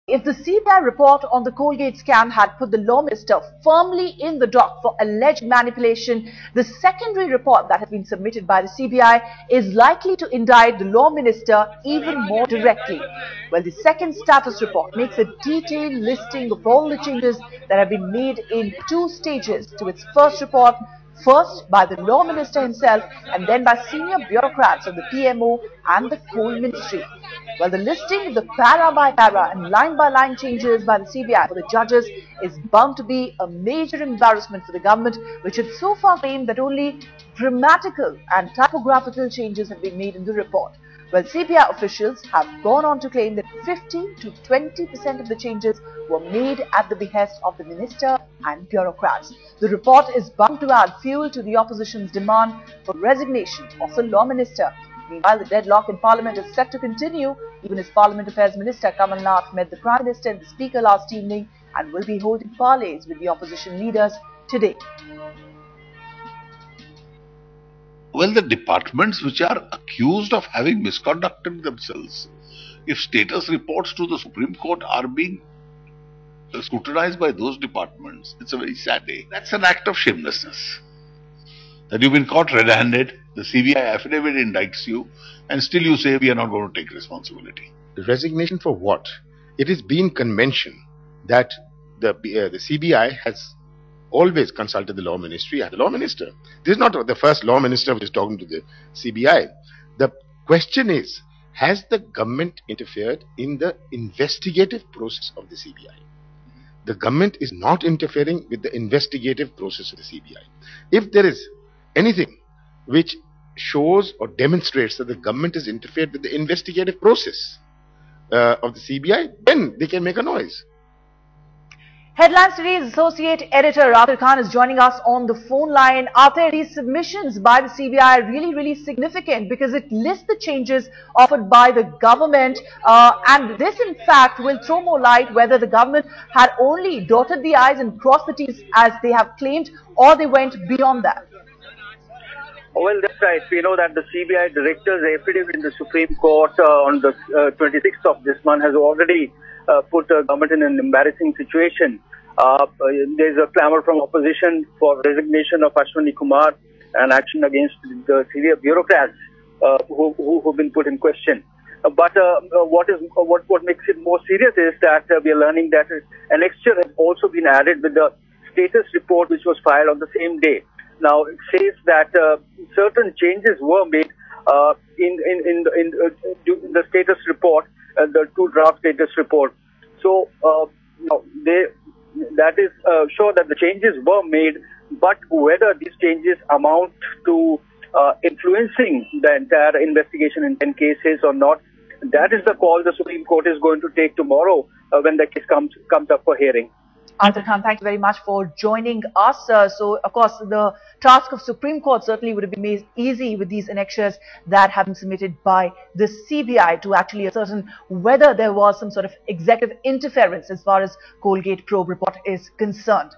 If the CBI report on the Colgate scam had put the Law Minister firmly in the dock for alleged manipulation, the secondary report that has been submitted by the CBI is likely to indict the Law Minister even more directly. Well, the second status report makes a detailed listing of all the changes that have been made in 2 stages to its first report, first by the Law Minister himself and then by senior bureaucrats of the PMO and the Coal Ministry. Well, the listing of the para by para and line by line changes by the CBI for the judges is bound to be a major embarrassment for the government, which has so far claimed that only grammatical and typographical changes have been made in the report. Well, CBI officials have gone on to claim that 15 to 20% of the changes were made at the behest of the minister and bureaucrats. The report is bound to add fuel to the opposition's demand for resignation of the Law Minister. Meanwhile, the deadlock in Parliament is set to continue, even as Parliament Affairs Minister Kamal Nath met the Prime Minister and the Speaker last evening and will be holding parleys with the opposition leaders today. Well, the departments which are accused of having misconducted themselves, if status reports to the Supreme Court are being scrutinized by those departments, it's a very sad day. That's an act of shamelessness. That you've been caught red-handed, the CBI affidavit indicts you, and still you say we are not going to take responsibility. The resignation for what? It has been convention that the CBI has always consulted the Law Ministry and the Law Minister. This is not the first Law Minister which is talking to the CBI. The question is, has the government interfered in the investigative process of the CBI? The government is not interfering with the investigative process of the CBI. If there is anything which shows or demonstrates that the government has interfered with the investigative process of the CBI, then they can make a noise. Headlines Today's Associate Editor Atir Khan is joining us on the phone line. Atir, these submissions by the CBI are really significant because it lists the changes offered by the government and this in fact will throw more light whether the government had only dotted the I's and crossed the T's as they have claimed or they went beyond that. Well, that's right. We know that the CBI director's affidavit in the Supreme Court on the 26th of this month has already put the government in an embarrassing situation. There's a clamor from opposition for resignation of Ashwani Kumar and action against the senior bureaucrats who've been put in question. But what makes it more serious is that we are learning that an extra has also been added with the status report which was filed on the same day. Now, it says that certain changes were made in the status report, the 2 draft status report. So, that is sure that the changes were made, but whether these changes amount to influencing the entire investigation in 10 cases or not, that is the call the Supreme Court is going to take tomorrow when the case comes up for hearing. Atir Khan, thank you very much for joining us. So, of course, the task of Supreme Court certainly would have been made easy with these annexures that have been submitted by the CBI to actually ascertain whether there was some sort of executive interference as far as Colgate probe report is concerned.